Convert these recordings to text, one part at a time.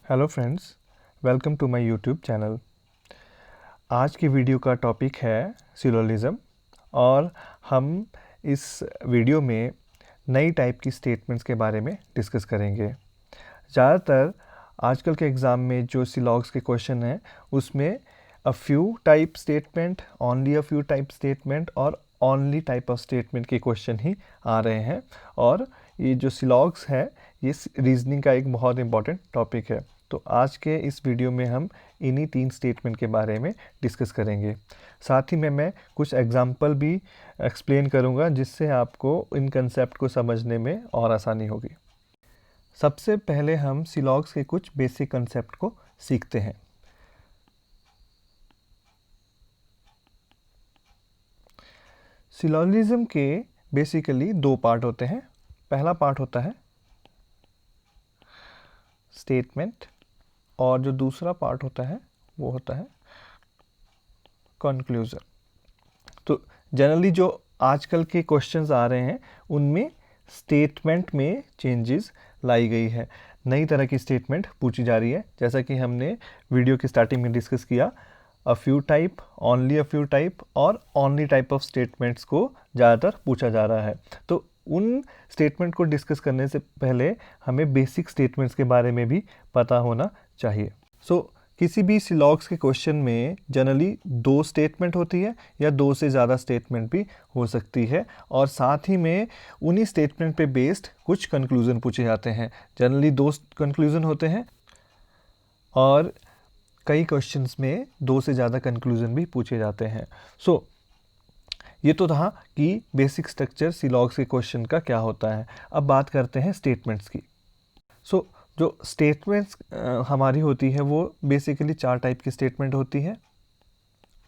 Hello friends, welcome to my YouTube channel. आज की video का टॉपिक है सिलोजिज्म और हम इस वीडियो में नई टाइप की स्टेटमेंट्स के बारे में डिस्कस करेंगे। ज़्यादातर आजकल के एग्ज़ाम में जो सिलॉग्स के क्वेश्चन हैं उसमें a few type statement, only a few type statement और ओनली टाइप ऑफ स्टेटमेंट के क्वेश्चन ही आ रहे हैं। और ये जो सिलॉग्स है ये रीजनिंग का एक बहुत इंपॉर्टेंट टॉपिक है। तो आज के इस वीडियो में हम इन्हीं 3 स्टेटमेंट के बारे में डिस्कस करेंगे। साथ ही में मैं कुछ एग्जांपल भी एक्सप्लेन करूंगा जिससे आपको इन कंसेप्ट को समझने में और आसानी होगी। सबसे पहले हम सिलॉग्स के कुछ बेसिक कंसेप्ट को सीखते हैं। सिलोजिज्म के बेसिकली 2 पार्ट होते हैं। पहला पार्ट होता है स्टेटमेंट और जो दूसरा पार्ट होता है वो होता है कंक्लूजन। तो जनरली जो आजकल के क्वेश्चंस आ रहे हैं उनमें स्टेटमेंट में चेंजेस लाई गई है, नई तरह की स्टेटमेंट पूछी जा रही है। जैसा कि हमने वीडियो की स्टार्टिंग में डिस्कस किया, a few type, only a few type और ओनली टाइप ऑफ स्टेटमेंट्स को ज़्यादातर पूछा जा रहा है। तो उन स्टेटमेंट को डिस्कस करने से पहले हमें बेसिक स्टेटमेंट्स के बारे में भी पता होना चाहिए। किसी भी सिलॉग्स के क्वेश्चन में जनरली 2 स्टेटमेंट होती है या 2 से ज़्यादा स्टेटमेंट भी हो सकती है और साथ ही में उन्हीं स्टेटमेंट पे बेस्ड कुछ कंक्लूजन पूछे जाते हैं। जनरली 2 कंक्लूजन होते हैं और कई क्वेश्चंस में 2 से ज़्यादा कंक्लूजन भी पूछे जाते हैं। ये तो था कि बेसिक स्ट्रक्चर सिलॉग्स के क्वेश्चन का क्या होता है। अब बात करते हैं स्टेटमेंट्स की। जो स्टेटमेंट्स हमारी होती है वो बेसिकली 4 टाइप की स्टेटमेंट होती है।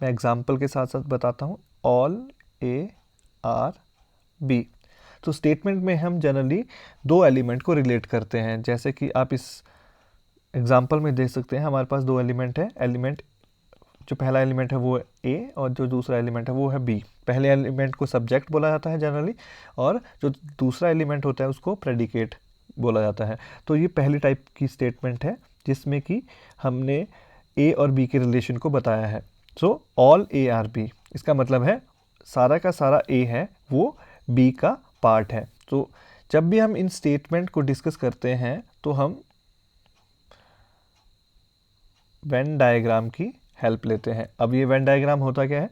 मैं एग्जांपल के साथ साथ बताता हूँ। All, A, are, B. तो स्टेटमेंट में हम जनरली 2 एलिमेंट को रिलेट करते हैं। जैसे कि आप इस एग्जांपल में देख सकते हैं, हमारे पास 2 एलिमेंट है। जो पहला एलिमेंट है वो है ए और जो दूसरा एलिमेंट है वो है बी। पहले एलिमेंट को सब्जेक्ट बोला जाता है जनरली और जो दूसरा एलिमेंट होता है उसको प्रेडिकेट बोला जाता है। तो ये पहली टाइप की स्टेटमेंट है जिसमें कि हमने ए और बी के रिलेशन को बताया है। So all A are B, इसका मतलब है सारा का सारा ए है वो बी का पार्ट है। तो जब भी हम इन स्टेटमेंट को डिस्कस करते हैं तो हम वेन डायग्राम की हेल्प लेते हैं। अब ये वेन डायग्राम होता क्या है?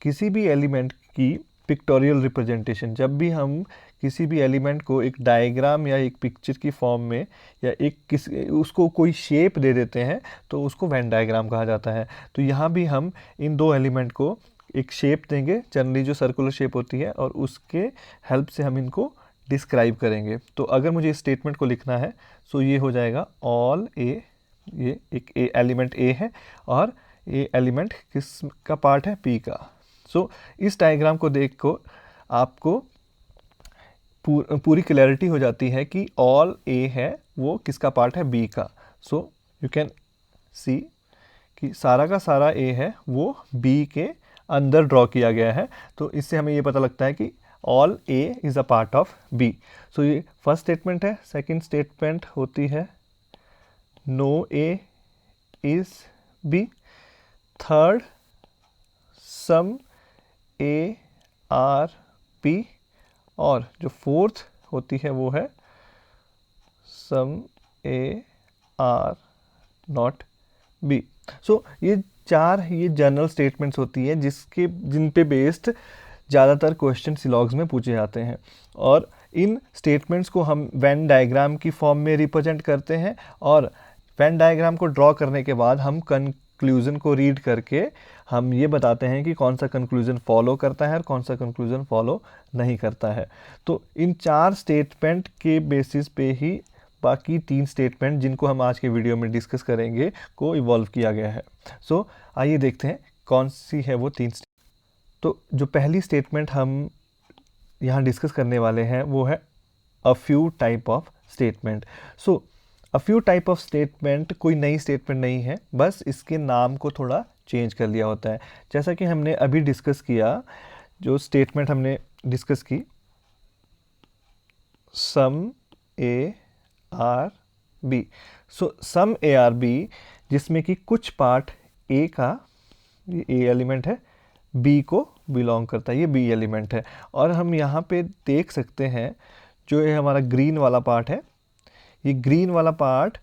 किसी भी एलिमेंट की पिक्टोरियल रिप्रेजेंटेशन, जब भी हम किसी भी एलिमेंट को एक डायग्राम या एक पिक्चर की फॉर्म में या उसको कोई शेप दे देते हैं तो उसको वेन डायग्राम कहा जाता है। तो यहाँ भी हम इन 2 एलिमेंट को एक शेप देंगे, जनरली जो सर्कुलर शेप होती है, और उसके हेल्प से हम इनको डिस्क्राइब करेंगे। तो अगर मुझे इस स्टेटमेंट को लिखना है तो ये हो जाएगा ऑल ए, ये एक ए एलिमेंट ए है और ये एलिमेंट किस का पार्ट है? पी का। इस डायग्राम को देख को आपको पूरी क्लैरिटी हो जाती है कि ऑल ए है वो किसका पार्ट है? बी का। यू कैन सी कि सारा का सारा ए है वो बी के अंदर ड्रॉ किया गया है। तो इससे हमें ये पता लगता है कि all A is a part of B. ये फर्स्ट स्टेटमेंट है। सेकंड स्टेटमेंट होती है no A is B. Third, some A are B. और जो फोर्थ होती है वो है some A are not B. ये जनरल स्टेटमेंट्स होती है जिन पे बेस्ड ज़्यादातर क्वेश्चन सिलॉग्स में पूछे जाते हैं और इन स्टेटमेंट्स को हम वेन डायग्राम की फॉर्म में रिप्रेजेंट करते हैं और वेन डायग्राम को ड्रॉ करने के बाद हम कंक्लूजन को रीड करके हम ये बताते हैं कि कौन सा कंक्लूजन फॉलो करता है और कौन सा कंक्लूजन फॉलो नहीं करता है। तो इन 4 स्टेटमेंट के बेसिस पे ही बाकी 3 स्टेटमेंट जिनको हम आज के वीडियो में डिस्कस करेंगे को इवॉल्व किया गया है। आइए देखते हैं कौन सी है वो 3 तो जो पहली स्टेटमेंट हम यहाँ डिस्कस करने वाले हैं वो है a few type of statement. A few type of statement कोई नई स्टेटमेंट नहीं है, बस इसके नाम को थोड़ा चेंज कर लिया होता है। जैसा कि हमने अभी डिस्कस किया, जो स्टेटमेंट हमने डिस्कस की some A are B. So some A are B, जिसमें कि कुछ पार्ट ए का, ये ए एलिमेंट है, बी को बिलोंग करता है, ये बी एलिमेंट है। और हम यहाँ पे देख सकते हैं जो ये हमारा ग्रीन वाला पार्ट है, ये ग्रीन वाला पार्ट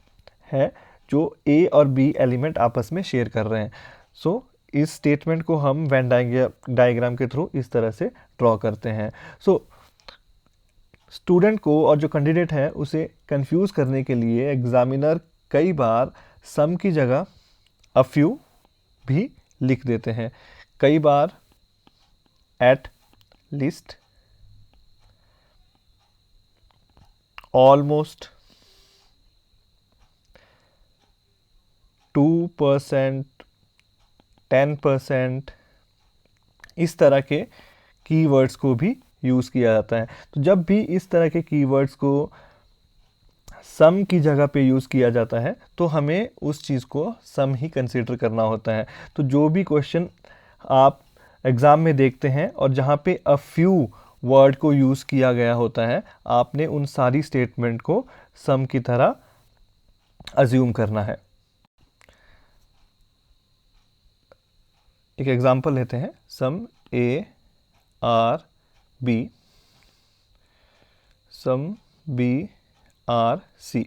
है जो ए और बी एलिमेंट आपस में शेयर कर रहे हैं। सो इस स्टेटमेंट को हम वेन डायग्राम के थ्रू इस तरह से ड्रॉ करते हैं। सो स्टूडेंट को और जो कैंडिडेट है उसे कंफ्यूज करने के लिए एग्जामिनर कई बार सम की जगह अ फ्यू भी लिख देते हैं, कई बार एट लीस्ट, ऑलमोस्ट, 2%, 10%, इस तरह के कीवर्ड्स को भी यूज़ किया जाता है। तो जब भी इस तरह के कीवर्ड्स को सम की जगह पे यूज़ किया जाता है तो हमें उस चीज़ को सम ही कंसीडर करना होता है। तो जो भी क्वेश्चन आप एग्ज़ाम में देखते हैं और जहाँ पे अ फ्यू वर्ड को यूज़ किया गया होता है, आपने उन सारी स्टेटमेंट को सम की तरह अज्यूम करना है। एक एग्जांपल लेते हैं, some A are B, some B are C.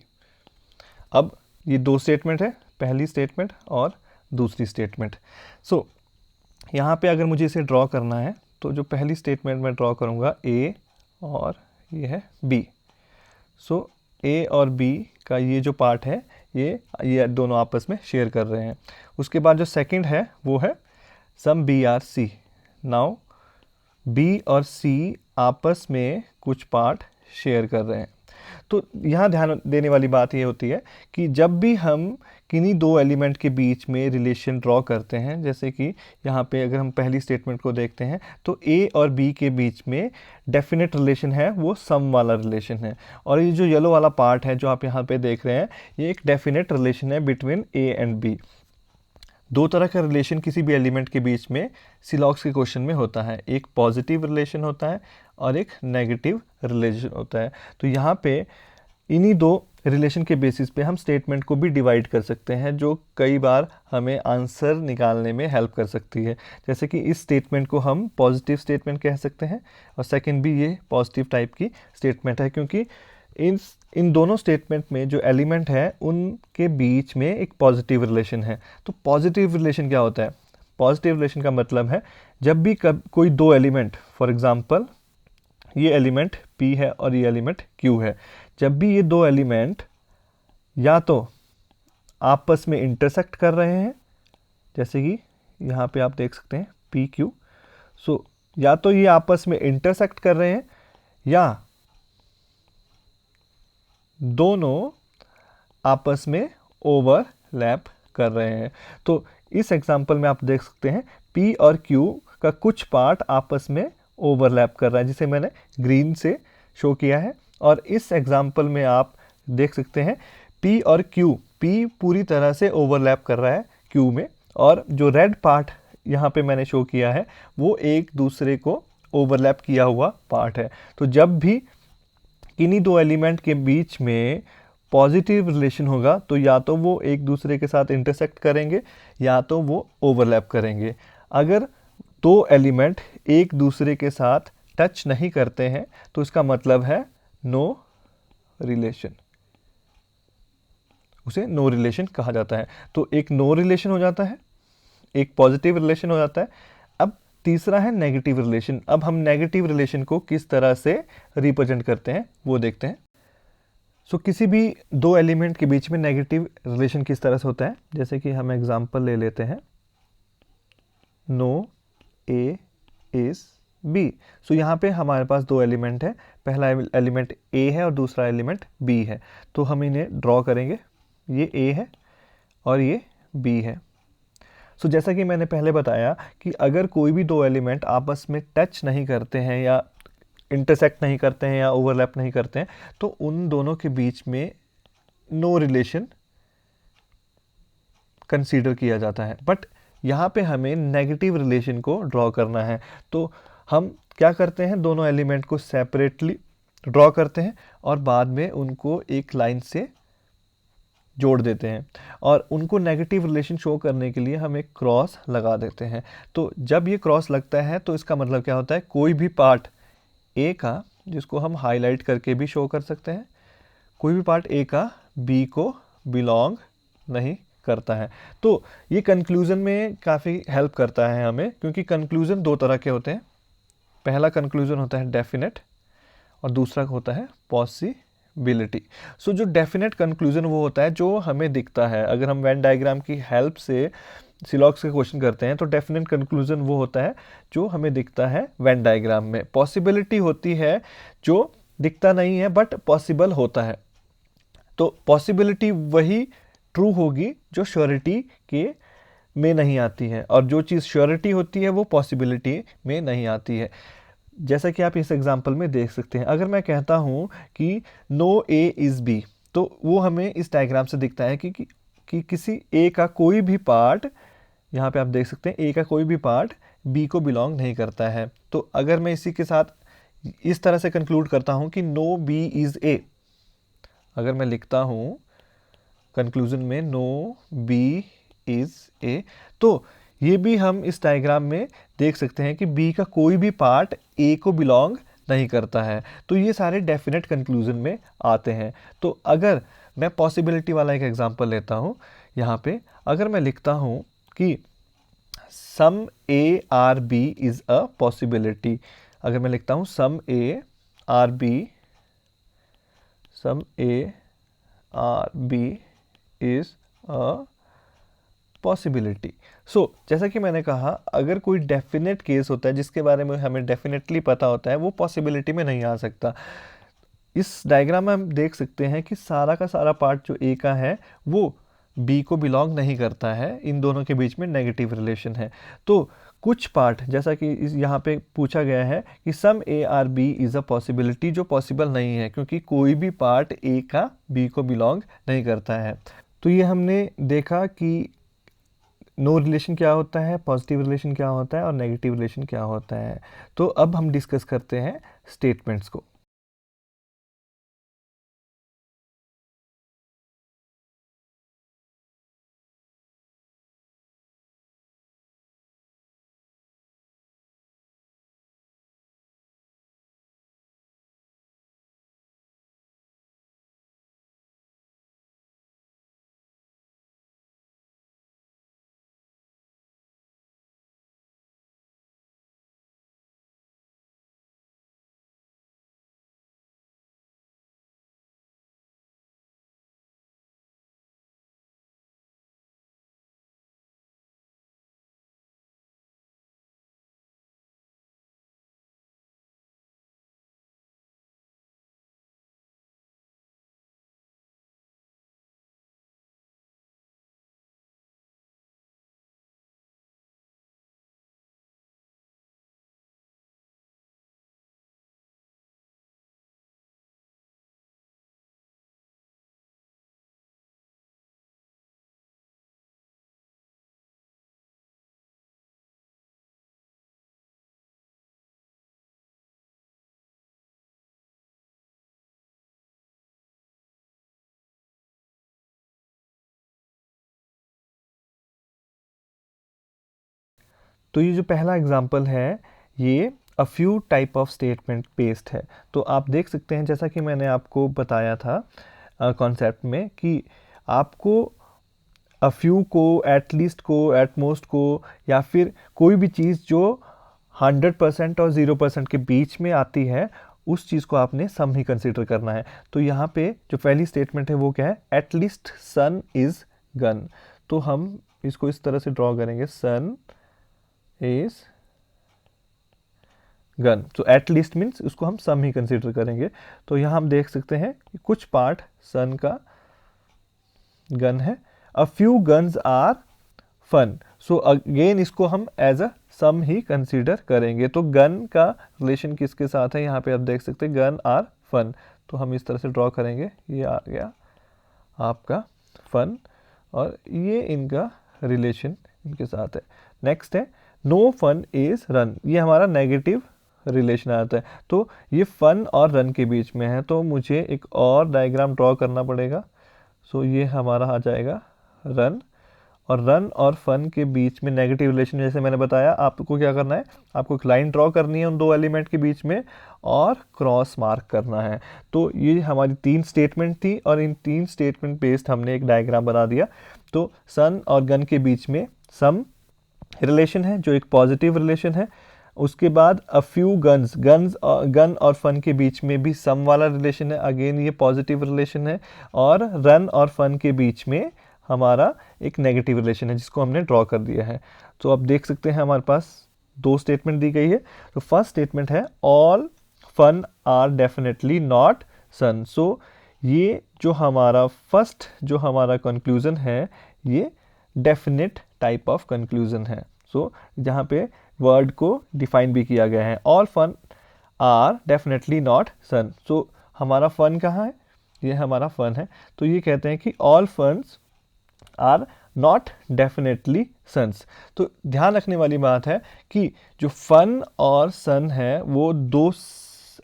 अब ये दो स्टेटमेंट है, पहली स्टेटमेंट और दूसरी स्टेटमेंट। सो यहाँ पे अगर मुझे इसे ड्रॉ करना है तो जो पहली स्टेटमेंट मैं ड्रॉ करूँगा ए और ये है बी। सो ए और बी का ये जो पार्ट है ये दोनों आपस में शेयर कर रहे हैं। उसके बाद जो सेकंड है वो है some B are C. Now B और सी आपस में कुछ पार्ट शेयर कर रहे हैं। तो यहाँ ध्यान देने वाली बात ये होती है कि जब भी हम किन्हीं दो एलिमेंट के बीच में रिलेशन ड्रॉ करते हैं, जैसे कि यहाँ पे अगर हम पहली स्टेटमेंट को देखते हैं तो ए और बी के बीच में डेफिनेट रिलेशन है, वो सम वाला रिलेशन है। और ये जो येलो वाला पार्ट है जो आप यहाँ पे देख रहे हैं, ये एक डेफिनेट रिलेशन है बिटवीन ए एंड बी। दो तरह का रिलेशन किसी भी एलिमेंट के बीच में सिलॉक्स के क्वेश्चन में होता है, एक पॉजिटिव रिलेशन होता है और एक नेगेटिव रिलेशन होता है। तो यहाँ पे इन्हीं दो रिलेशन के बेसिस पे हम स्टेटमेंट को भी डिवाइड कर सकते हैं, जो कई बार हमें आंसर निकालने में हेल्प कर सकती है। जैसे कि इस स्टेटमेंट को हम पॉजिटिव स्टेटमेंट कह सकते हैं और सेकंड भी ये पॉजिटिव टाइप की स्टेटमेंट है, क्योंकि इन दोनों स्टेटमेंट में जो एलिमेंट है उनके बीच में एक पॉजिटिव रिलेशन है। तो पॉजिटिव रिलेशन क्या होता है? पॉजिटिव रिलेशन का मतलब है जब भी कोई दो एलिमेंट, फॉर एग्जांपल ये एलिमेंट P है और ये एलिमेंट Q है, जब भी ये दो एलिमेंट या तो आपस में इंटरसेक्ट कर रहे हैं, जैसे कि यहाँ पे आप देख सकते हैं PQ, सो या तो ये आपस में इंटरसेक्ट कर रहे हैं या दोनों आपस में ओवरलैप कर रहे हैं। तो इस एग्जांपल में आप देख सकते हैं P और Q का कुछ पार्ट आपस में ओवरलैप कर रहा है, जिसे मैंने ग्रीन से शो किया है। और इस एग्जांपल में आप देख सकते हैं P और Q, P पूरी तरह से ओवरलैप कर रहा है Q में, और जो रेड पार्ट यहाँ पे मैंने शो किया है वो एक दूसरे को ओवरलैप किया हुआ पार्ट है। तो जब भी किन्हीं दो एलिमेंट के बीच में पॉजिटिव रिलेशन होगा तो या तो वो एक दूसरे के साथ इंटरसेक्ट करेंगे या तो वो ओवरलैप करेंगे। अगर दो एलिमेंट एक दूसरे के साथ टच नहीं करते हैं तो इसका मतलब है नो रिलेशन, उसे नो रिलेशन कहा जाता है। तो एक नो रिलेशन हो जाता है, एक पॉजिटिव रिलेशन हो जाता है। अब तीसरा है नेगेटिव रिलेशन। अब हम नेगेटिव रिलेशन को किस तरह से रिप्रेजेंट करते हैं वो देखते हैं। सो किसी भी दो एलिमेंट के बीच में नेगेटिव रिलेशन किस तरह से होता है, जैसे कि हम एग्जांपल ले लेते हैं, नो ए इज बी। सो यहाँ पे हमारे पास दो एलिमेंट है, पहला एलिमेंट ए है और दूसरा एलिमेंट बी है। तो हम इन्हें ड्रॉ करेंगे, ये ए है और ये बी है। सो जैसा कि मैंने पहले बताया कि अगर कोई भी दो एलिमेंट आपस में टच नहीं करते हैं या इंटरसेक्ट नहीं करते हैं या ओवरलैप नहीं करते हैं तो उन दोनों के बीच में नो रिलेशन कंसीडर किया जाता है। बट यहाँ पे हमें नेगेटिव रिलेशन को ड्रॉ करना है, तो हम क्या करते हैं, दोनों एलिमेंट को सेपरेटली ड्रॉ करते हैं और बाद में उनको एक लाइन से जोड़ देते हैं और उनको नेगेटिव रिलेशन शो करने के लिए हम एक क्रॉस लगा देते हैं। तो जब ये क्रॉस लगता है तो इसका मतलब क्या होता है, कोई भी पार्ट ए का, जिसको हम हाईलाइट करके भी शो कर सकते हैं, कोई भी पार्ट ए का बी को बिलोंग नहीं करता है। तो ये कंक्लूजन में काफ़ी हेल्प करता है हमें, क्योंकि कंक्लूजन दो तरह के होते हैं। पहला कंक्लूजन होता है डेफिनेट और दूसरा होता है पॉसिबिलिटी। सो जो डेफिनेट कंक्लूजन वो होता है जो हमें दिखता है। अगर हम वेन डायग्राम की हेल्प से सिलॉक्स के क्वेश्चन करते हैं तो डेफिनेट कंक्लूजन वो होता है जो हमें दिखता है वेन डायग्राम में। पॉसिबिलिटी होती है जो दिखता नहीं है बट पॉसिबल होता है। तो पॉसिबिलिटी वही ट्रू होगी जो श्योरिटी के में नहीं आती है, और जो चीज़ श्योरिटी होती है वो पॉसिबिलिटी में नहीं आती है। जैसा कि आप इस एग्जांपल में देख सकते हैं, अगर मैं कहता हूँ कि नो ए इज़ बी, तो वो हमें इस डायग्राम से दिखता है कि किसी ए का कोई भी पार्ट, यहाँ पे आप देख सकते हैं ए का कोई भी पार्ट बी को बिलोंग नहीं करता है। तो अगर मैं इसी के साथ इस तरह से कंक्लूड करता हूँ कि नो बी इज़ ए, अगर मैं लिखता हूँ कंक्लूजन में नो बी इज़ ए, तो ये भी हम इस डायग्राम में देख सकते हैं कि बी का कोई भी पार्ट ए को बिलोंग नहीं करता है। तो ये सारे डेफिनेट कंक्लूजन में आते हैं। तो अगर मैं पॉसिबिलिटी वाला एक एग्जांपल लेता हूँ, यहाँ पे अगर मैं लिखता हूँ कि some A are B is a possibility, अगर मैं लिखता हूँ some A are B is a possibility. So जैसा कि मैंने कहा, अगर कोई डेफिनेट केस होता है जिसके बारे में हमें डेफिनेटली पता होता है, वो पॉसिबिलिटी में नहीं आ सकता। इस डायग्राम में हम देख सकते हैं कि सारा का सारा पार्ट जो ए का है वो बी को बिलोंग नहीं करता है, इन दोनों के बीच में नेगेटिव रिलेशन है। तो कुछ पार्ट, जैसा कि यहाँ पे पूछा गया है कि some A are B is a possibility, जो पॉसिबल नहीं है क्योंकि कोई भी पार्ट ए का बी को बिलोंग नहीं करता है। तो ये हमने देखा कि नो रिलेशन क्या होता है, पॉजिटिव रिलेशन क्या होता है और नेगेटिव रिलेशन क्या होता है। तो अब हम डिस्कस करते हैं स्टेटमेंट्स को। तो ये जो पहला एग्जाम्पल है ये a few type of statement based है। तो आप देख सकते हैं, जैसा कि मैंने आपको बताया था कॉन्सेप्ट में, कि आपको अ फ्यू को, एटलीस्ट को, एटमोस्ट को, या फिर कोई भी चीज़ जो 100% और 0% के बीच में आती है, उस चीज़ को आपने सम ही कंसिडर करना है। तो यहाँ पे जो पहली स्टेटमेंट है वो क्या है, एटलीस्ट सन इज़ गन। तो हम इसको इस तरह से ड्रॉ करेंगे, सन इज गन। तो एटलीस्ट मीन्स उसको हम सम ही कंसिडर करेंगे। तो यहाँ हम देख सकते हैं कि कुछ पार्ट सन का गन है। A few guns are fun. So again इसको हम as a some he consider करेंगे। तो गन का रिलेशन किसके साथ है, यहाँ पे आप देख सकते हैं गन आर फन। तो हम इस तरह से ड्रॉ करेंगे, ये आ गया आपका फन और ये इनका रिलेशन इनके साथ है। नेक्स्ट है नो फन इज रन, ये हमारा नेगेटिव रिलेशन आता है। तो ये फन और रन के बीच में है, तो मुझे एक और डायग्राम ड्रॉ करना पड़ेगा। सो ये हमारा आ जाएगा रन, और रन और फन के बीच में नेगेटिव रिलेशन, जैसे मैंने बताया आपको क्या करना है, आपको एक लाइन ड्रॉ करनी है उन दो एलिमेंट के बीच में और क्रॉस मार्क करना है। तो ये हमारी 3 स्टेटमेंट थी और इन 3 स्टेटमेंट बेस्ड हमने एक डायग्राम बना दिया। तो सन और गन के बीच में सम रिलेशन है जो एक पॉजिटिव रिलेशन है। उसके बाद अ फ्यू गन और फन के बीच में भी सम वाला रिलेशन है, अगेन ये पॉजिटिव रिलेशन है। और रन और फन के बीच में हमारा एक नेगेटिव रिलेशन है जिसको हमने ड्रॉ कर दिया है। तो आप देख सकते हैं हमारे पास 2 स्टेटमेंट दी गई है। तो फर्स्ट स्टेटमेंट है all fun are definitely not sun. So ये जो हमारा फर्स्ट जो हमारा कंक्लूजन है ये डेफिनेट टाइप ऑफ कंक्लूजन है। सो जहाँ पे वर्ड को डिफाइन भी किया गया है, all fun are definitely not sun. So हमारा फन कहाँ है, ये हमारा फन है। तो ये कहते हैं कि all funs are not definitely suns. तो ध्यान रखने वाली बात है कि जो फन और सन है वो 2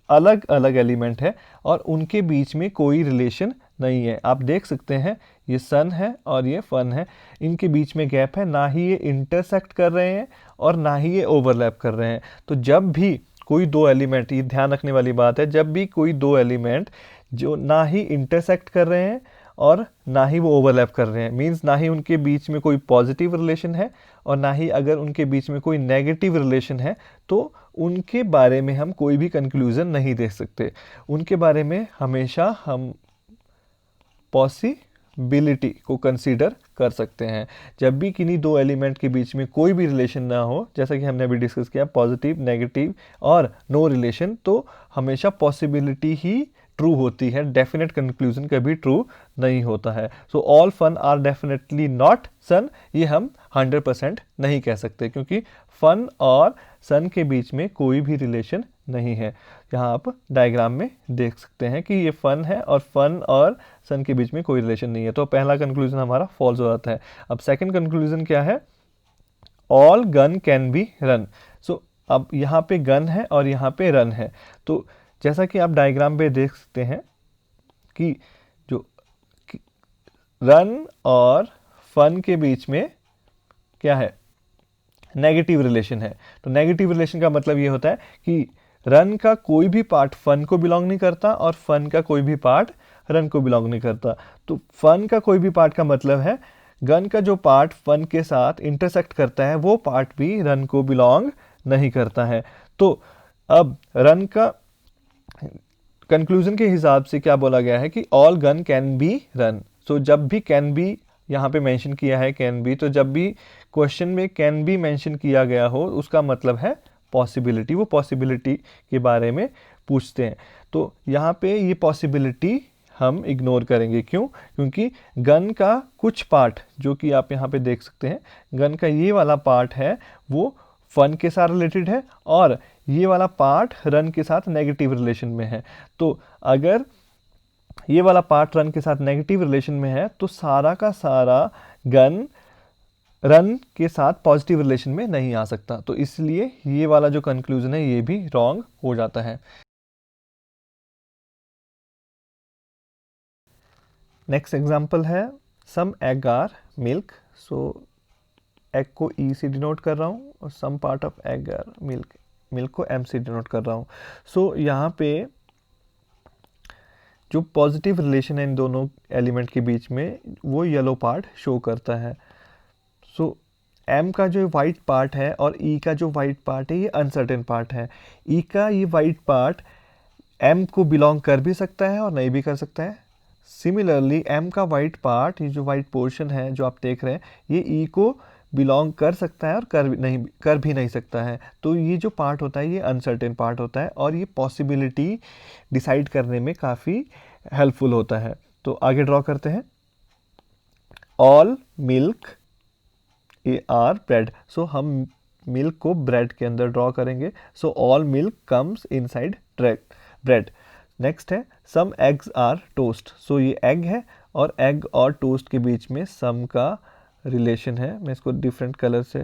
अलग अलग एलिमेंट है और उनके बीच में कोई रिलेशन नहीं है। आप देख सकते हैं ये सन है और ये फन है, इनके बीच में गैप है, ना ही ये इंटरसेक्ट कर रहे हैं और ना ही ये ओवरलैप कर रहे हैं। तो जब भी कोई 2 एलिमेंट, ये ध्यान रखने वाली बात है, जब भी कोई 2 एलिमेंट जो ना ही इंटरसेक्ट कर रहे हैं और ना ही वो ओवरलैप कर रहे हैं, मींस ना ही उनके बीच में कोई पॉजिटिव रिलेशन है और ना ही अगर उनके बीच में कोई नेगेटिव रिलेशन है, तो उनके बारे में हम कोई भी कंक्लूजन नहीं दे सकते। उनके बारे में हमेशा हम पॉसिबिलिटी को कंसीडर कर सकते हैं। जब भी किन्हीं 2 एलिमेंट के बीच में कोई भी रिलेशन ना हो, जैसा कि हमने अभी डिस्कस किया पॉजिटिव, नेगेटिव और नो रिलेशन, तो हमेशा पॉसिबिलिटी ही ट्रू होती है, डेफिनेट कंक्लूजन कभी ट्रू नहीं होता है। So all fun are definitely not sun, ये हम 100% नहीं कह सकते क्योंकि फन और सन के बीच में कोई भी रिलेशन नहीं है। यहाँ आप डायग्राम में देख सकते हैं कि ये फन है और फन और सन के बीच में कोई रिलेशन नहीं है। तो पहला कंक्लूजन हमारा फॉल्स हो जाता है। अब सेकंड कंक्लूजन क्या है, all gun can be run. So अब यहाँ पे गन है और यहाँ पे रन है। तो जैसा कि आप डायग्राम पे देख सकते हैं कि जो रन और फन के बीच में क्या है, नेगेटिव रिलेशन है। तो नेगेटिव रिलेशन का मतलब ये होता है कि रन का कोई भी पार्ट फन को बिलोंग नहीं करता और फन का कोई भी पार्ट रन को बिलोंग नहीं करता। तो फन का कोई भी पार्ट का मतलब है गन का जो पार्ट फन के साथ इंटरसेक्ट करता है वो पार्ट भी रन को बिलोंग नहीं करता है। तो अब रन का कंक्लूजन के हिसाब से क्या बोला गया है कि all gun can be run. So जब भी कैन बी यहाँ पे मेंशन किया है कैन बी, तो जब भी क्वेश्चन में कैन बी मेंशन किया गया हो उसका मतलब है पॉसिबिलिटी, वो पॉसिबिलिटी के बारे में पूछते हैं। तो यहाँ पे ये पॉसिबिलिटी हम इग्नोर करेंगे, क्यों? क्योंकि गन का कुछ पार्ट जो कि आप यहाँ पे देख सकते हैं, गन का ये वाला पार्ट है वो फन के साथ रिलेटेड है और ये वाला पार्ट रन के साथ नेगेटिव रिलेशन में है। तो अगर ये वाला पार्ट रन के साथ नेगेटिव रिलेशन में है तो सारा का सारा गन रन के साथ पॉजिटिव रिलेशन में नहीं आ सकता। तो इसलिए ये वाला जो कंक्लूजन है ये भी रॉन्ग हो जाता है। नेक्स्ट एग्जांपल है some egg are milk. So egg को ई से डिनोट कर रहा हूँ और some part of egg are milk, milk को एम से डिनोट कर रहा हूँ। सो यहाँ पे जो पॉजिटिव रिलेशन है इन दोनों एलिमेंट के बीच में वो येलो पार्ट शो करता है। सो एम का जो वाइट पार्ट है और ई का जो वाइट पार्ट है ये अनसर्टेन पार्ट है। ई का ये वाइट पार्ट एम को बिलोंग कर भी सकता है और नहीं भी कर सकता है। सिमिलरली एम का वाइट पार्ट, ये जो वाइट पोर्शन है जो आप देख रहे हैं, ये ई को बिलोंग कर सकता है और कर भी नहीं सकता है। तो ये जो पार्ट होता है ये अनसर्टेन पार्ट होता है और ये पॉसिबिलिटी डिसाइड करने में काफ़ी हेल्पफुल होता है। तो आगे ड्रॉ करते हैं, all milk a are bread. So हम मिल्क को ब्रेड के अंदर ड्रॉ करेंगे। So all milk comes inside bread. Next है some eggs are toast. So ये एग है और एग और टोस्ट के बीच में सम का रिलेशन है। मैं इसको डिफरेंट कलर से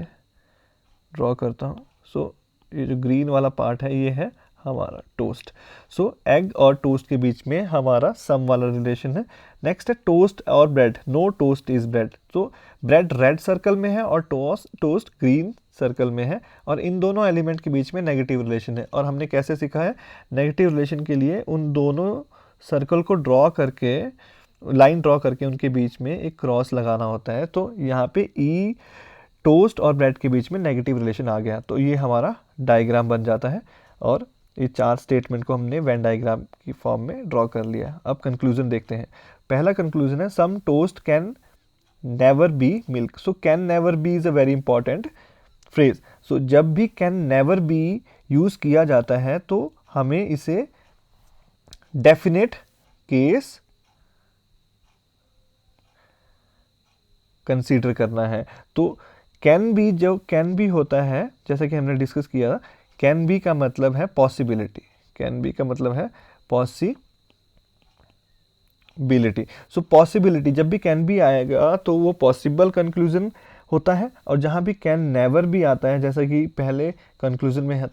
ड्रॉ करता हूँ। सो ये जो ग्रीन वाला पार्ट है ये है हमारा टोस्ट। सो एग और टोस्ट के बीच में हमारा सम वाला रिलेशन है। नेक्स्ट है टोस्ट और bread, no toast is bread. तो ब्रेड रेड सर्कल में है और टोस्ट ग्रीन सर्कल में है, और इन दोनों एलिमेंट के बीच में नेगेटिव रिलेशन है। और हमने कैसे सीखा है, नेगेटिव रिलेशन के लिए उन दोनों सर्कल को ड्रॉ करके, लाइन ड्रॉ करके उनके बीच में एक क्रॉस लगाना होता है। तो यहाँ पे ई टोस्ट और ब्रेड के बीच में नेगेटिव रिलेशन आ गया, तो ये हमारा डायग्राम बन जाता है। और ये 4 स्टेटमेंट को हमने वेन डायग्राम की फॉर्म में ड्रॉ कर लिया। अब कंक्लूजन देखते हैं। पहला कंक्लूजन है some toast can never be milk. So can never be is a very important phrase. So जब भी कैन नेवर बी यूज़ किया जाता है तो हमें इसे डेफिनेट केस कंसीडर करना है। तो कैन बी, जो कैन बी होता है, जैसा कि हमने डिस्कस किया था, कैन बी का मतलब है पॉसिबिलिटी, कैन बी का मतलब है पॉसिबिलिटी। सो पॉसिबिलिटी, जब भी कैन बी आएगा तो वो पॉसिबल कंक्लूजन होता है, और जहाँ भी कैन नेवर भी आता है, जैसा कि पहले कंक्लूजन में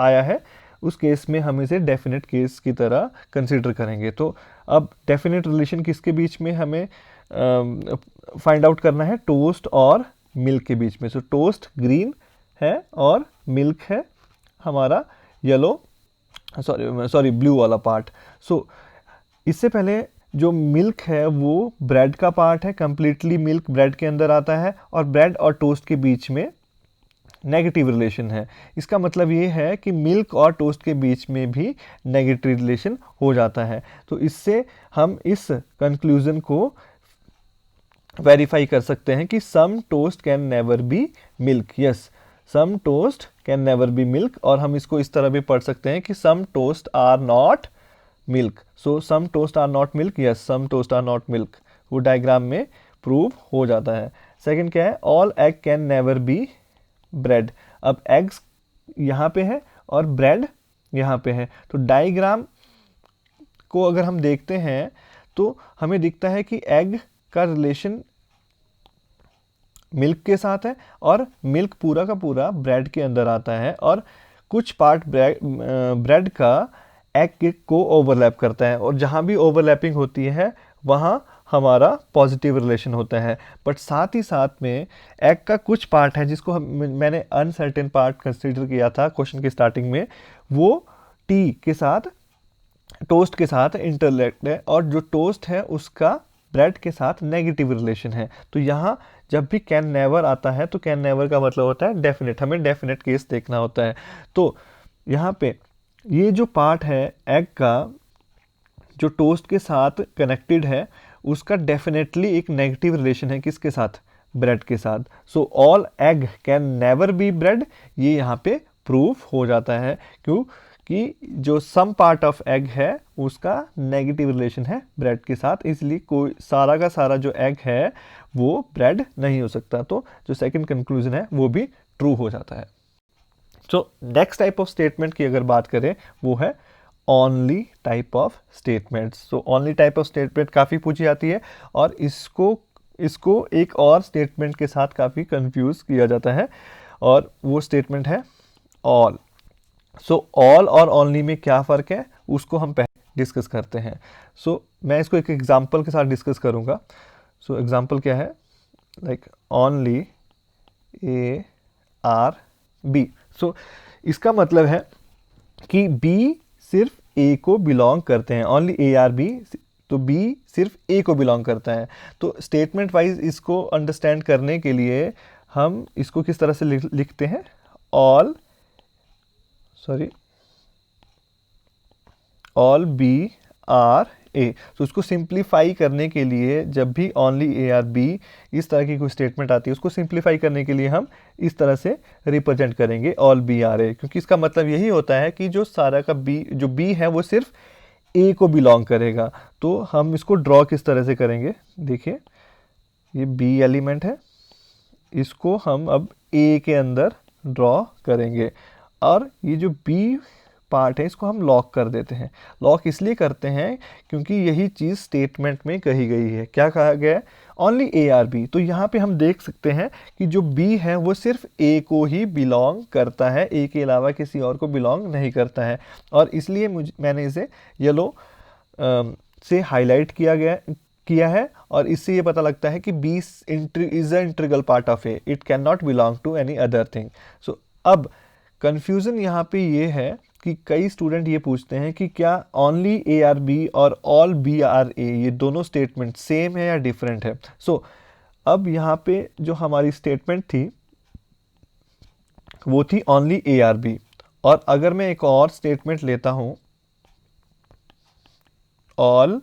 आया है, उस केस में हम इसे डेफिनेट केस की तरह कंसीडर करेंगे। तो अब डेफिनेट रिलेशन किसके बीच में हमें फाइंड आउट करना है, टोस्ट और मिल्क के बीच में। सो टोस्ट ग्रीन है और मिल्क है हमारा येलो, सॉरी ब्लू वाला पार्ट। सो इससे पहले जो मिल्क है वो ब्रेड का पार्ट है, कंप्लीटली मिल्क ब्रेड के अंदर आता है, और ब्रेड और टोस्ट के बीच में नेगेटिव रिलेशन है। इसका मतलब ये है कि मिल्क और टोस्ट के बीच में भी नेगेटिव रिलेशन हो जाता है। तो इससे हम इस कंक्लूजन को वेरीफाई कर सकते हैं कि some toast can never be milk. Yes, some toast can never be milk. और हम इसको इस तरह भी पढ़ सकते हैं कि some toast are not milk. So some toast are not milk, yes some toast are not milk, वो डायग्राम में प्रूव हो जाता है। सेकंड क्या है, all egg can never be bread. अब एग्स यहाँ पे है और ब्रेड यहाँ पे है, तो डायग्राम को अगर हम देखते हैं तो हमें दिखता है कि एग का रिलेशन मिल्क के साथ है, और मिल्क पूरा का पूरा ब्रेड के अंदर आता है, और कुछ पार्ट ब्रेड का एग को ओवरलैप करता है, और जहाँ भी ओवरलैपिंग होती है वहाँ हमारा पॉजिटिव रिलेशन होता है। बट साथ ही साथ में एग का कुछ पार्ट है जिसको मैंने अनसर्टेन पार्ट कंसीडर किया था क्वेश्चन की स्टार्टिंग में, वो टी के साथ, टोस्ट के साथ इंटरलेक्ट है, और जो टोस्ट है उसका ब्रेड के साथ नेगेटिव रिलेशन है। तो यहाँ जब भी कैन नेवर आता है तो कैन नेवर का मतलब होता है डेफिनेट, हमें डेफिनेट केस देखना होता है। तो यहाँ पे ये जो पार्ट है एग का, जो टोस्ट के साथ कनेक्टेड है, उसका डेफिनेटली एक नेगेटिव रिलेशन है किसके साथ, ब्रेड के साथ। So all egg can never be bread, ये यहाँ पे प्रूफ हो जाता है। क्यों कि जो सम पार्ट ऑफ एग है उसका नेगेटिव रिलेशन है ब्रेड के साथ, इसलिए कोई सारा का सारा जो एग है वो ब्रेड नहीं हो सकता। तो जो सेकंड कंक्लूजन है वो भी ट्रू हो जाता है। So next type of statement की अगर बात करें वो है only type of statement. So only type of statement काफ़ी पूछी जाती है, और इसको एक और स्टेटमेंट के साथ काफ़ी कंफ्यूज किया जाता है, और वो स्टेटमेंट है ऑल। सो ऑल और ओनली में क्या फ़र्क है उसको हम पहले डिस्कस करते हैं। सो मैं इसको एक एग्जांपल के साथ डिस्कस करूँगा। सो एग्जांपल क्या है, like only A are B. So इसका मतलब है कि बी सिर्फ ए को बिलोंग करते हैं, ओनली ए आर बी, तो बी सिर्फ ए को बिलोंग करता है। तो स्टेटमेंट वाइज इसको अंडरस्टैंड करने के लिए हम इसको किस तरह से लिखते हैं, ऑल बी आर ए। तो उसको सिंप्लीफाई करने के लिए जब भी ओनली ए आर बी इस तरह की कोई स्टेटमेंट आती है, उसको सिंप्लीफाई करने के लिए हम इस तरह से रिप्रेजेंट करेंगे ऑल बी आर ए, क्योंकि इसका मतलब यही होता है कि जो सारा का बी, जो बी है वो सिर्फ ए को बिलोंग करेगा। तो हम इसको ड्रॉ किस तरह से करेंगे, देखिए ये बी एलिमेंट है, इसको हम अब ए के अंदर ड्रॉ करेंगे, और ये जो बी पार्ट है इसको हम लॉक कर देते हैं। लॉक इसलिए करते हैं क्योंकि यही चीज़ स्टेटमेंट में कही गई है। क्या कहा गया है? Only A are B. तो यहाँ पे हम देख सकते हैं कि जो बी है वो सिर्फ ए को ही बिलोंग करता है, ए के अलावा किसी और को बिलोंग नहीं करता है। और इसलिए मैंने इसे येलो से हाईलाइट किया है और इससे ये पता लगता है कि B is a integral part of A, it can not belong to any other thing. So अब कंफ्यूजन यहाँ पे ये है कि कई स्टूडेंट ये पूछते हैं कि क्या ओनली ए आर बी और ऑल बी आर ए, ये दोनों स्टेटमेंट सेम है या डिफरेंट है। सो अब यहाँ पे जो हमारी स्टेटमेंट थी वो थी ओनली ए आर बी, और अगर मैं एक और स्टेटमेंट लेता हूँ ऑल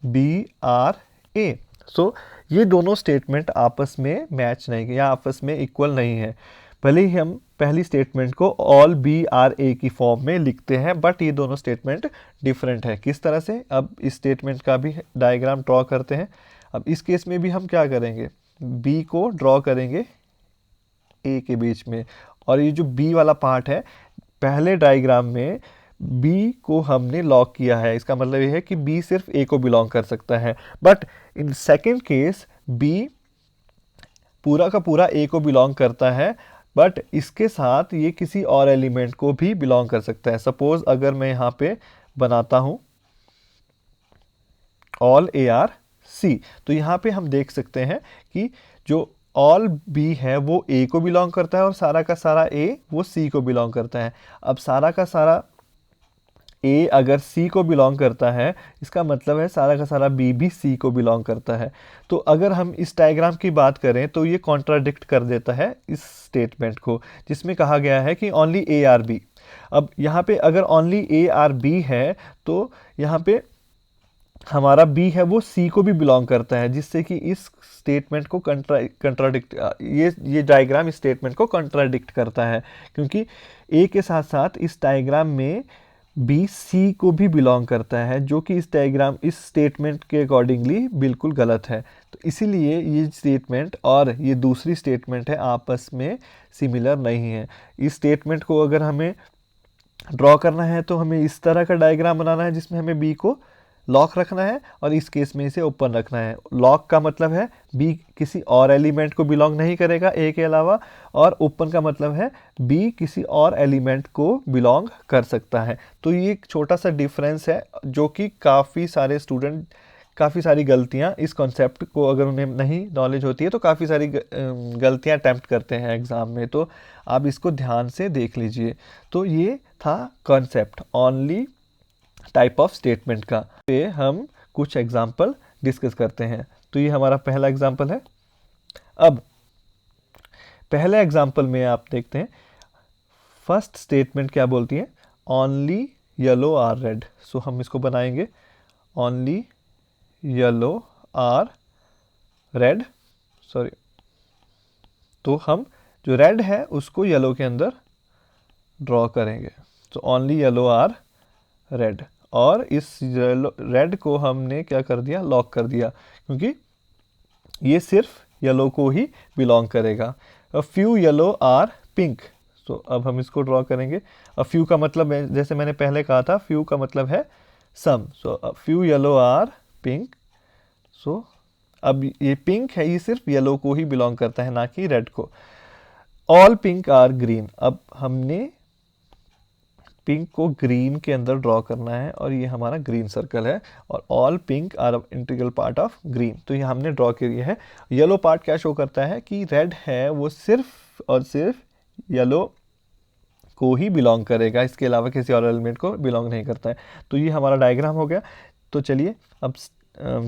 बी आर ए, सो ये दोनों स्टेटमेंट आपस में मैच नहीं या आपस में इक्वल नहीं है। भले ही हम पहली स्टेटमेंट को ऑल बी आर ए की फॉर्म में लिखते हैं, बट ये दोनों स्टेटमेंट डिफरेंट है। किस तरह से? अब इस स्टेटमेंट का भी डायग्राम ड्रॉ करते हैं। अब इस केस में भी हम क्या करेंगे, बी को ड्रॉ करेंगे ए के बीच में, और ये जो बी वाला पार्ट है पहले डायग्राम में बी को हमने लॉक किया है। इसका मतलब ये है कि बी सिर्फ ए को बिलोंग कर सकता है, but in second case B पूरा का पूरा ए को बिलोंग करता है, बट इसके साथ ये किसी और एलिमेंट को भी बिलोंग कर सकता है। सपोज अगर मैं यहाँ पे बनाता हूँ ऑल ए आर सी, तो यहाँ पे हम देख सकते हैं कि जो ऑल बी है वो ए को बिलोंग करता है और सारा का सारा ए वो सी को बिलोंग करता है। अब सारा का सारा ए अगर सी को बिलोंग करता है, इसका मतलब है सारा का सारा बी भी सी को बिलोंग करता है। तो अगर हम इस डायग्राम की बात करें तो ये कॉन्ट्राडिक्ट कर देता है इस स्टेटमेंट को जिसमें कहा गया है कि ओनली ए आर बी। अब यहाँ पे अगर ओनली ए आर बी है तो यहाँ पे हमारा बी है वो सी को भी बिलोंग करता है, जिससे कि इस स्टेटमेंट को कंट्राडिक्ट ये डायग्राम इस स्टेटमेंट को कंट्राडिक्ट करता है, क्योंकि ए के साथ साथ इस डायग्राम में बी सी को भी बिलोंग करता है, जो कि इस स्टेटमेंट के अकॉर्डिंगली बिल्कुल गलत है। तो इसीलिए ये स्टेटमेंट और ये दूसरी स्टेटमेंट है आपस में सिमिलर नहीं है। इस स्टेटमेंट को अगर हमें ड्रॉ करना है तो हमें इस तरह का डायग्राम बनाना है जिसमें हमें बी को लॉक रखना है और इस केस में इसे ओपन रखना है। लॉक का मतलब है बी किसी और एलिमेंट को बिलोंग नहीं करेगा ए के अलावा, और ओपन का मतलब है बी किसी और एलिमेंट को बिलोंग कर सकता है। तो ये एक छोटा सा डिफरेंस है जो कि काफ़ी सारी गलतियां इस कॉन्सेप्ट को अगर उन्हें नहीं नॉलेज होती है तो काफ़ी सारी गलतियां अटेम्प्ट करते हैं एग्ज़ाम में। तो आप इसको ध्यान से देख लीजिए। तो ये था concept only type of statement का। पे हम कुछ एग्जाम्पल डिस्कस करते हैं। तो ये हमारा पहला एग्जाम्पल है। अब पहले एग्जाम्पल में आप देखते हैं फर्स्ट स्टेटमेंट क्या बोलती है, only yellow are red. So हम इसको बनाएंगे only yellow are red, sorry. तो हम जो रेड है उसको येलो के अंदर ड्रॉ करेंगे। तो ओनली येलो आर रेड, और इस रेड को हमने क्या कर दिया, लॉक कर दिया, क्योंकि ये सिर्फ येलो को ही बिलोंग करेगा। A few yellow are pink. So अब हम इसको ड्रॉ करेंगे। अ फ्यू का मतलब जैसे मैंने पहले कहा था, फ्यू का मतलब है some. So a few yellow are pink. So अब ये पिंक है, ये सिर्फ येलो को ही बिलोंग करता है, ना कि रेड को। All pink are green. अब हमने पिंक को ग्रीन के अंदर ड्रॉ करना है और ये हमारा ग्रीन सर्कल है, और all pink are integral part of green. तो ये हमने ड्रॉ किया है। येलो पार्ट क्या शो करता है कि रेड है वो सिर्फ और सिर्फ येलो को ही बिलोंग करेगा, इसके अलावा किसी और एलिमेंट को बिलोंग नहीं करता है। तो ये हमारा डायग्राम हो गया। तो चलिए अब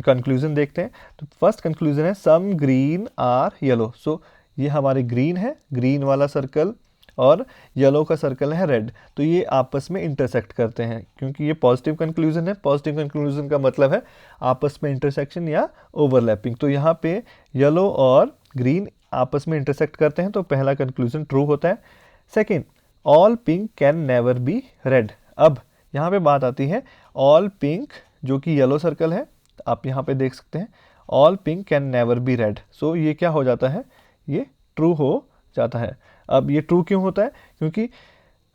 कंक्लूजन देखते हैं। तो फर्स्ट कंक्लूजन है सम ग्रीन आर येलो। सो ये हमारे ग्रीन है, ग्रीन वाला सर्कल, और येलो का सर्कल है रेड। तो ये आपस में इंटरसेक्ट करते हैं, क्योंकि ये पॉजिटिव कंक्लूजन है। पॉजिटिव कंक्लूजन का मतलब है आपस में इंटरसेक्शन या ओवरलैपिंग। तो यहाँ पे येलो और ग्रीन आपस में इंटरसेक्ट करते हैं, तो पहला कंक्लूजन ट्रू होता है। Second, all pink can never be red. अब यहाँ पे बात आती है ऑल पिंक, जो कि येलो सर्कल है, आप यहाँ पे देख सकते हैं all pink can never be red. So ये क्या हो जाता है, ये ट्रू हो जाता है। अब ये ट्रू क्यों होता है, क्योंकि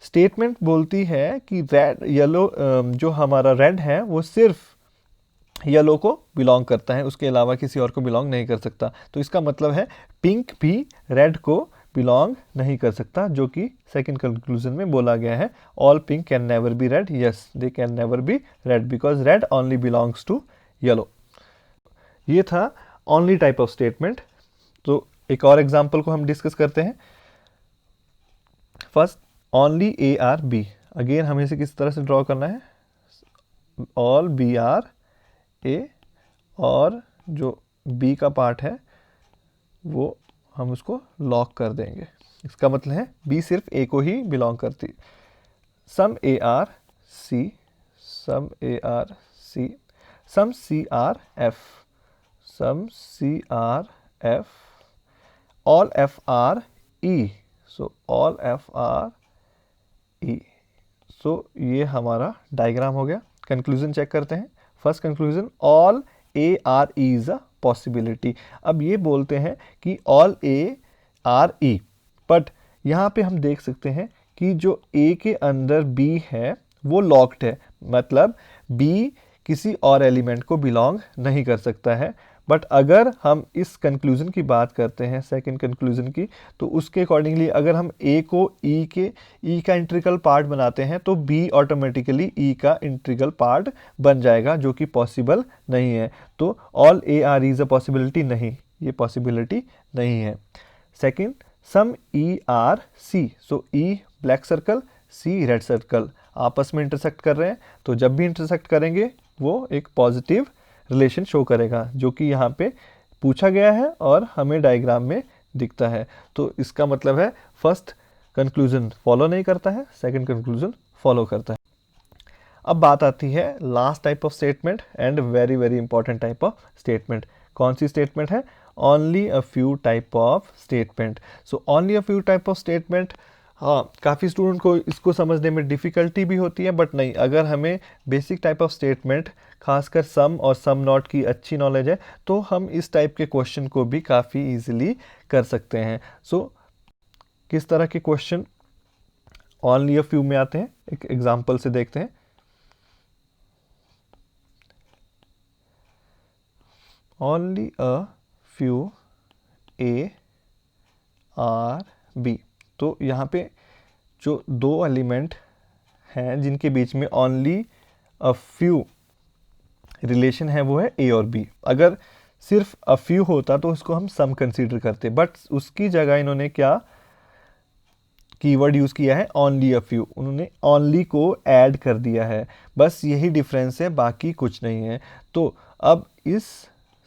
स्टेटमेंट बोलती है कि रेड येलो, जो हमारा रेड है वो सिर्फ येलो को बिलोंग करता है, उसके अलावा किसी और को बिलोंग नहीं कर सकता। तो इसका मतलब है पिंक भी रेड को बिलोंग नहीं कर सकता, जो कि सेकंड कंक्लूजन में बोला गया है। All pink can never be red, yes they can never be red because red only belongs to yellow. ये था ओनली टाइप ऑफ स्टेटमेंट। तो एक और एग्जांपल को हम डिस्कस करते हैं। First, only A are B. Again हमें इसे किस तरह से ड्रॉ करना है, ऑल बी आर ए, और जो बी का पार्ट है वो हम उसको लॉक कर देंगे। इसका मतलब है बी सिर्फ ए को ही बिलोंग करती। Some A are C, some A are C, some C are F, some C are F, all F are E, so all F are E. So ये हमारा डायग्राम हो गया। कंक्लूजन चेक करते हैं। First conclusion, all A are E is a possibility. अब ये बोलते हैं कि all A are E, but यहाँ पे हम देख सकते हैं कि जो ए के अंदर बी है वो लॉक्ड है, मतलब बी किसी और एलिमेंट को बिलोंग नहीं कर सकता है। बट अगर हम इस कंक्लूजन की बात करते हैं, सेकंड कंक्लूजन की, तो उसके अकॉर्डिंगली अगर हम ए को ई का इंटीग्रल पार्ट बनाते हैं तो बी ऑटोमेटिकली ई का इंटीग्रल पार्ट बन जाएगा, जो कि पॉसिबल नहीं है। तो all A are is a possibility नहीं, ये पॉसिबिलिटी नहीं है। सेकंड, सम ई आर सी, सो ई ब्लैक सर्कल, सी रेड सर्कल आपस में इंटरसेक्ट कर रहे हैं, तो जब भी इंटरसेक्ट करेंगे वो एक पॉजिटिव रिलेशन शो करेगा, जो कि यहाँ पे पूछा गया है और हमें डायग्राम में दिखता है। तो इसका मतलब है फर्स्ट कंक्लूजन फॉलो नहीं करता है, सेकंड कंक्लूजन फॉलो करता है। अब बात आती है last type of statement and very very important type of statement. कौन सी स्टेटमेंट है? Only a few type of statement. So only a few type of statement, हाँ, काफ़ी स्टूडेंट को इसको समझने में डिफ़िकल्टी भी होती है, बट नहीं, अगर हमें बेसिक टाइप ऑफ स्टेटमेंट खासकर सम और सम नॉट की अच्छी नॉलेज है तो हम इस टाइप के क्वेश्चन को भी काफ़ी इजीली कर सकते हैं। सो किस तरह के क्वेश्चन ओनली अ फ्यू में आते हैं, एक एग्जांपल से देखते हैं। Only a few A are B. तो यहाँ पे जो दो एलिमेंट हैं जिनके बीच में ओनली अ फ्यू रिलेशन है वो है ए और बी। अगर सिर्फ अ फ्यू होता तो उसको हम सम कंसीडर करते, बट उसकी जगह इन्होंने क्या कीवर्ड यूज़ किया है, ओनली अ फ्यू। उन्होंने ओनली को ऐड कर दिया है, बस यही डिफरेंस है, बाकी कुछ नहीं है। तो अब इस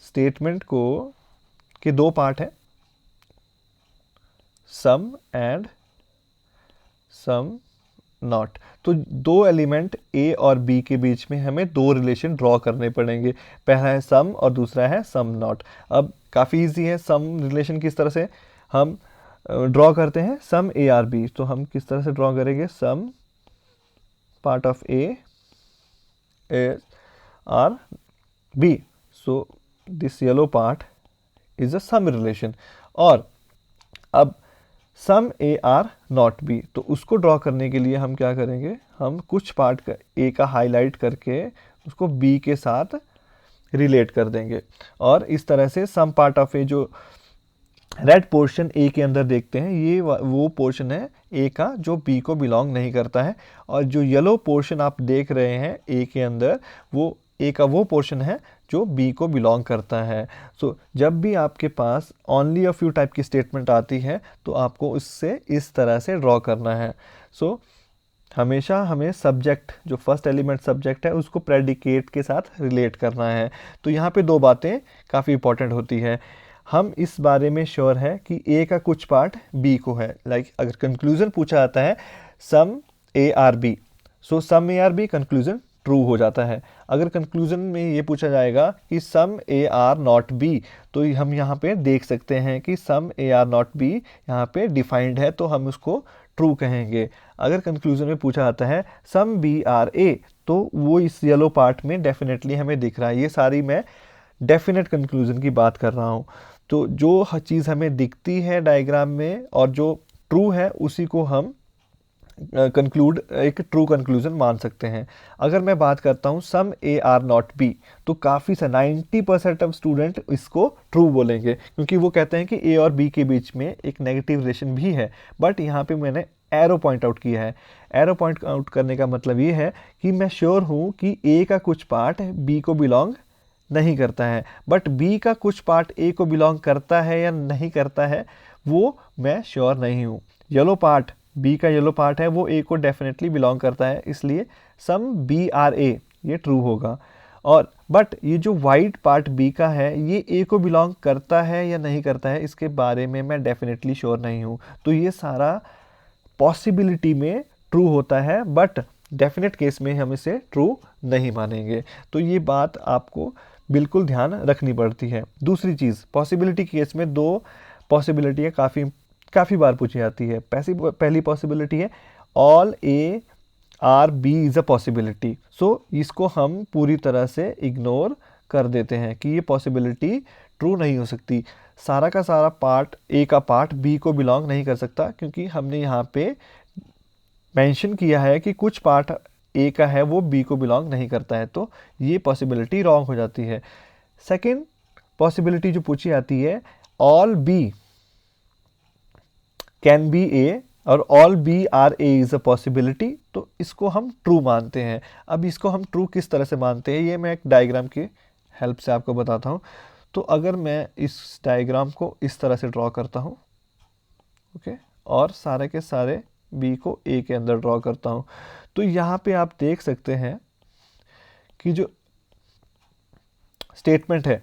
स्टेटमेंट को के दो पार्ट है, सम एंड सम नॉट। तो दो एलिमेंट ए और बी के बीच में हमें दो रिलेशन ड्रॉ करने पड़ेंगे, पहला है सम और दूसरा है सम नॉट। अब काफ़ी इजी है, सम रिलेशन किस तरह से हम ड्रॉ करते हैं, सम ए आर बी। तो हम किस तरह से ड्रॉ करेंगे, some part of A are B, so this yellow part is a some relation. और अब some A are not B, तो उसको ड्रॉ करने के लिए हम क्या करेंगे, हम कुछ पार्ट का ए का हाईलाइट करके उसको बी के साथ रिलेट कर देंगे, और इस तरह से सम पार्ट ऑफ ए, जो रेड पोर्शन ए के अंदर देखते हैं, ये वो पोर्शन है ए का जो बी को बिलोंग नहीं करता है, और जो येलो पोर्शन आप देख रहे हैं ए के अंदर, वो ए का वो पोर्शन है जो बी को बिलोंग करता है। सो जब भी आपके पास ओनली अ फ्यू टाइप की स्टेटमेंट आती है तो आपको इससे इस तरह से ड्रॉ करना है। सो हमेशा हमें सब्जेक्ट, जो फर्स्ट एलिमेंट सब्जेक्ट है, उसको प्रेडिकेट के साथ रिलेट करना है। तो यहाँ पे दो बातें काफ़ी इंपॉर्टेंट होती है। हम इस बारे में श्योर है कि ए का कुछ पार्ट बी को है, लाइक अगर कंक्लूजन पूछा जाता है some A are B, so some A are B, conclusion true हो जाता है। अगर कंक्लूजन में ये पूछा जाएगा कि some A are not B, तो हम यहाँ पे देख सकते हैं कि some A are not B यहाँ पे डिफाइंड है, तो हम उसको ट्रू कहेंगे। अगर कंक्लूजन में पूछा जाता है सम बी आर ए, तो वो इस येलो पार्ट में डेफिनेटली हमें दिख रहा है। ये सारी मैं डेफिनेट कंक्लूजन की बात कर रहा हूँ। तो जो चीज़ हमें दिखती है डायग्राम में और जो ट्रू है उसी को हम कंक्लूड एक ट्रू कंक्लूजन मान सकते हैं। अगर मैं बात करता हूँ some A are not B, तो काफ़ी सा 90% ऑफ स्टूडेंट इसको ट्रू बोलेंगे, क्योंकि वो कहते हैं कि ए और बी के बीच में एक नेगेटिव रिलेशन भी है। बट यहाँ पे मैंने एरो पॉइंट आउट किया है। एरो पॉइंट आउट करने का मतलब ये है कि मैं श्योर हूँ कि ए का कुछ पार्ट बी को बिलोंग नहीं करता है, बट बी का कुछ पार्ट ए को बिलोंग करता है या नहीं करता है वो मैं श्योर नहीं हूँ। येलो पार्ट, बी का येलो पार्ट है वो ए को डेफिनेटली बिलोंग करता है, इसलिए सम बी आर ए ये ट्रू होगा। और बट ये जो वाइट पार्ट बी का है ये ए को बिलोंग करता है या नहीं करता है इसके बारे में मैं डेफिनेटली श्योर नहीं हूँ। तो ये सारा पॉसिबिलिटी में ट्रू होता है, बट डेफिनेट केस में हम इसे ट्रू नहीं मानेंगे। तो ये बात आपको बिल्कुल ध्यान रखनी पड़ती है। दूसरी चीज़, पॉसिबिलिटी केस में दो पॉसिबिलिटियाँ काफ़ी बार पूछी जाती है। पहली पॉसिबिलिटी है all A are B is a possibility. So इसको हम पूरी तरह से इग्नोर कर देते हैं कि ये पॉसिबिलिटी ट्रू नहीं हो सकती। सारा का सारा पार्ट ए का पार्ट बी को बिलोंग नहीं कर सकता, क्योंकि हमने यहाँ पे मेंशन किया है कि कुछ पार्ट ए का है वो बी को बिलोंग नहीं करता है, तो ये पॉसिबिलिटी रॉन्ग हो जाती है। सेकंड पॉसिबिलिटी जो पूछी जाती है all B can be A और all B are A is a possibility, तो इसको हम ट्रू मानते हैं। अब इसको हम ट्रू किस तरह से मानते हैं ये मैं एक डायग्राम की हेल्प से आपको बताता हूँ। तो अगर मैं इस डायग्राम को इस तरह से ड्रॉ करता हूँ, ओके, और सारे के सारे बी को ए के अंदर ड्रॉ करता हूँ, तो यहाँ पे आप देख सकते हैं कि जो स्टेटमेंट है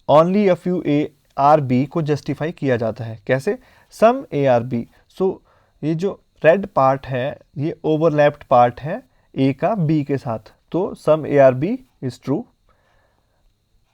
only a few A are B को जस्टिफाई किया जाता है। कैसे? सम ए आर बी। सो ये जो रेड पार्ट है ये ओवरलैप्ड पार्ट है ए का बी के साथ, तो some A are B is true.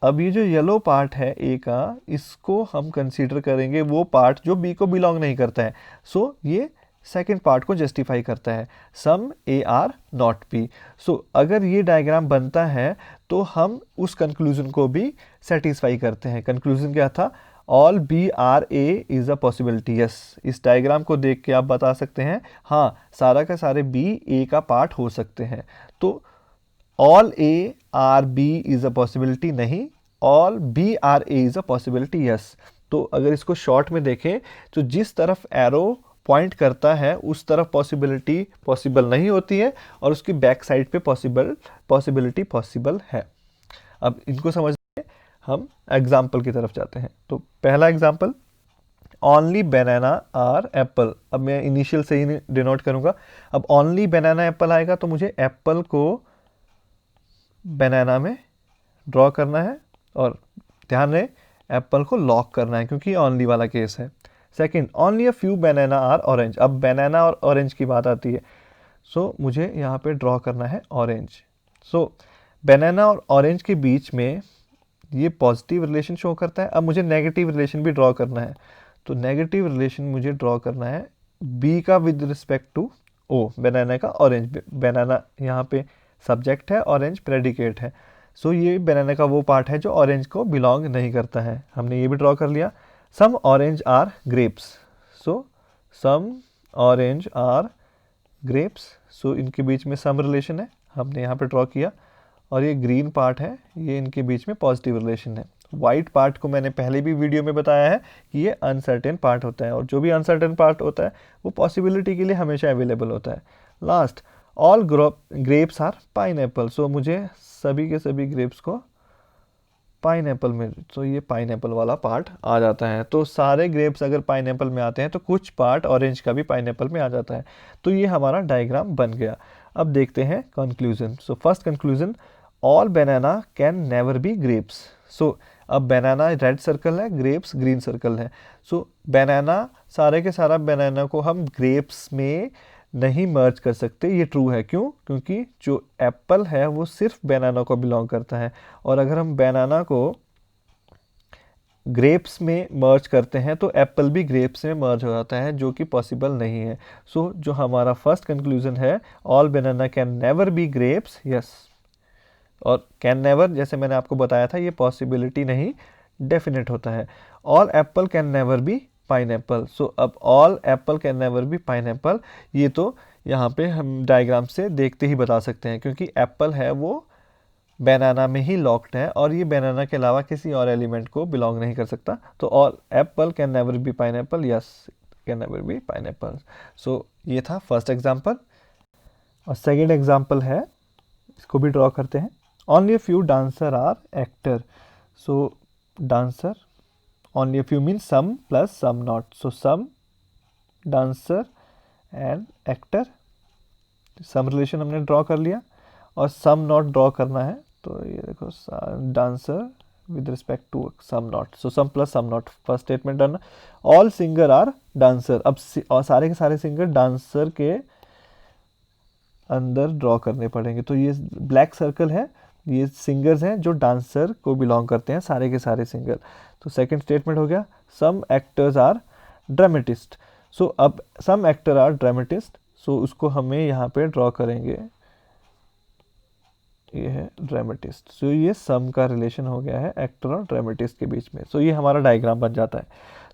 अब ये जो येलो पार्ट है ए का, इसको हम कंसीडर करेंगे वो पार्ट जो बी को बिलोंग नहीं करता है, सो ये सेकेंड पार्ट को जस्टिफाई करता है, some A are not B. सो अगर ये डायग्राम बनता है तो हम उस कंक्लूजन को भी सेटिस्फाई करते हैं। कंक्लूजन क्या था? All B are A is a possibility. Yes, इस डायग्राम को देख के आप बता सकते हैं हाँ सारा का सारे बी ए का पार्ट हो सकते हैं। तो all A are B is a possibility नहीं, all B are A is a possibility. Yes. तो अगर इसको शॉर्ट में देखें तो जिस तरफ एरो पॉइंट करता है उस तरफ पॉसिबिलिटी पॉसिबल नहीं होती है और उसकी बैक साइड पे पॉसिबिलिटी पॉसिबल है। अब इनको समझते हैं, हम एग्जाम्पल की तरफ जाते हैं। तो पहला example, only banana are apple. अब मैं इनिशियल से ही डिनोट करूंगा। अब ओनली बनाना एप्पल आएगा तो मुझे एप्पल को बनाना में ड्रॉ करना है और ध्यान रहे एप्पल को लॉक करना है क्योंकि ओनली वाला केस है। Second, only a few banana are orange. अब बनाना और ऑरेंज की बात आती है, सो मुझे यहाँ पे ड्रॉ करना है ऑरेंज। सो बनाना और ऑरेंज के बीच में ये पॉजिटिव रिलेशन शो करता है। अब मुझे नेगेटिव रिलेशन भी ड्रॉ करना है, तो नेगेटिव रिलेशन मुझे ड्रॉ करना है बी का विद रिस्पेक्ट टू ओ, बनाना का ऑरेंज। बनाना यहाँ पे सब्जेक्ट है, ऑरेंज प्रेडिकेट है। सो ये बनाना का वो पार्ट है जो ऑरेंज को बिलोंग नहीं करता है, हमने ये भी ड्रॉ कर लिया। Some orange are grapes. So some orange are grapes, so इनके बीच में सम रिलेशन है, हमने यहाँ पे ड्रॉ किया। और ये ग्रीन पार्ट है, ये इनके बीच में पॉजिटिव रिलेशन है। वाइट पार्ट को मैंने पहले भी वीडियो में बताया है कि ये अनसर्टेन पार्ट होता है और जो भी अनसर्टेन पार्ट होता है वो पॉसिबिलिटी के लिए हमेशा अवेलेबल होता है। Last, all grapes are pineapple. So मुझे सभी के सभी ग्रेप्स को पाइनएप्पल में, तो ये पाइनएप्पल वाला पार्ट आ जाता है। तो सारे ग्रेप्स अगर पाइनएप्पल में आते हैं तो कुछ पार्ट ऑरेंज का भी पाइनएप्पल में आ जाता है। तो ये हमारा डायग्राम बन गया। अब देखते हैं conclusion. So first conclusion, all banana can never be grapes. So अब बनाना रेड सर्कल है, ग्रेप्स ग्रीन सर्कल है। सो बनाना, सारे के सारा बनाना को हम ग्रेप्स में नहीं मर्ज कर सकते, ये ट्रू है। क्यों? क्योंकि जो एप्पल है वो सिर्फ बनाना को बिलोंग करता है और अगर हम बनाना को ग्रेप्स में मर्ज करते हैं तो एप्पल भी ग्रेप्स में मर्ज हो जाता है, जो कि पॉसिबल नहीं है। सो जो हमारा फर्स्ट कंक्लूजन है, all banana can never be grapes. Yes, और कैन नेवर जैसे मैंने आपको बताया था ये पॉसिबिलिटी नहीं, डेफिनेट होता है। All apple can never be pineapple. So अब all apple can never be pineapple, ये तो यहाँ पे हम डायग्राम से देखते ही बता सकते हैं, क्योंकि एप्पल है वो बनाना में ही लॉक्ड है और ये बनाना के अलावा किसी और एलिमेंट को बिलोंग नहीं कर सकता। तो all apple can never be pineapple, yes can never be pineapple. So ये था फर्स्ट एग्जाम्पल। और सेकेंड एग्जाम्पल है, इसको भी ड्रॉ करते हैं। Only a few dancer are actor. So dancer, only a few means some plus some not, so some dancer and actor, some relation हमने draw कर लिया और सम नॉट ड्रॉ करना है। तो ये देखो dancer with respect to some not, so some plus some not, first statement done. All singer are dancer, अब और सारे के सारे सिंगर डांसर के अंदर ड्रॉ करने पड़ेंगे। तो ये ब्लैक सर्कल है, ये सिंगर्स हैं जो डांसर को बिलोंग करते हैं, सारे के सारे सिंगर। तो सेकंड स्टेटमेंट हो गया सम एक्टर्स आर ड्रामेटिस्ट। सो अब सम एक्टर आर ड्रामेटिस्ट, सो उसको हमें यहाँ पे ड्रॉ करेंगे, ये है ड्रामेटिस्ट। सो ये सम का रिलेशन हो गया है एक्टर और ड्रामेटिस्ट के बीच में। सो ये हमारा डायग्राम बन जाता है।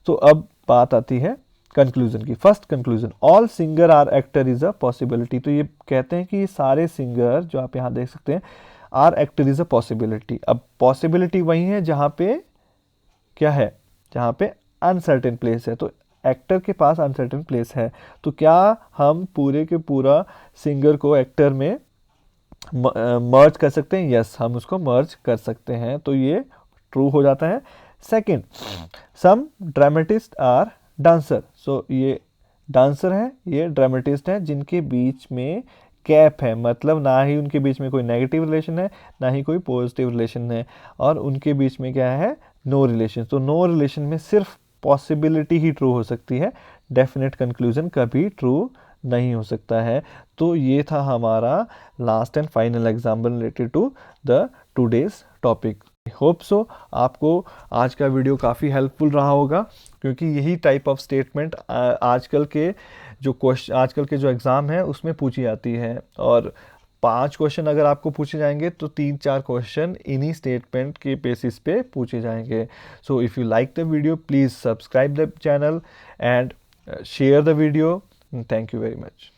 तो अब बात आती है कंक्लूजन की। First conclusion, all singer are actor is a possibility. तो ये कहते हैं कि ये सारे सिंगर जो आप यहाँ देख सकते हैं are actor is a possibility. अब पॉसिबिलिटी वही है जहाँ पे क्या है, जहाँ पे अनसर्टेन प्लेस है। तो एक्टर के पास अनसर्टेन प्लेस है, तो क्या हम पूरे के पूरा सिंगर को एक्टर में मर्ज कर सकते हैं? यस, हम उसको मर्ज कर सकते हैं, तो ये ट्रू हो जाता है। Second, some dramatist are dancer. So ये डांसर हैं, ये ड्रामेटिस्ट हैं जिनके बीच में गैप है, मतलब ना ही उनके बीच में कोई नेगेटिव रिलेशन है ना ही कोई पॉजिटिव रिलेशन है, और उनके बीच में क्या है, नो रिलेशन। तो नो रिलेशन में सिर्फ पॉसिबिलिटी ही ट्रू हो सकती है, डेफिनेट कंक्लूजन कभी ट्रू नहीं हो सकता है। तो ये था हमारा last and final example related to the today's topic. Hope so आपको आज का वीडियो काफ़ी हेल्पफुल रहा होगा, क्योंकि यही टाइप ऑफ स्टेटमेंट आजकल के जो एग्ज़ाम है उसमें पूछी जाती है। और 5 क्वेश्चन अगर आपको पूछे जाएंगे तो 3-4 क्वेश्चन इन्हीं स्टेटमेंट के बेसिस पे पूछे जाएंगे। So if you like the video please subscribe the channel and share the video. Thank you very much.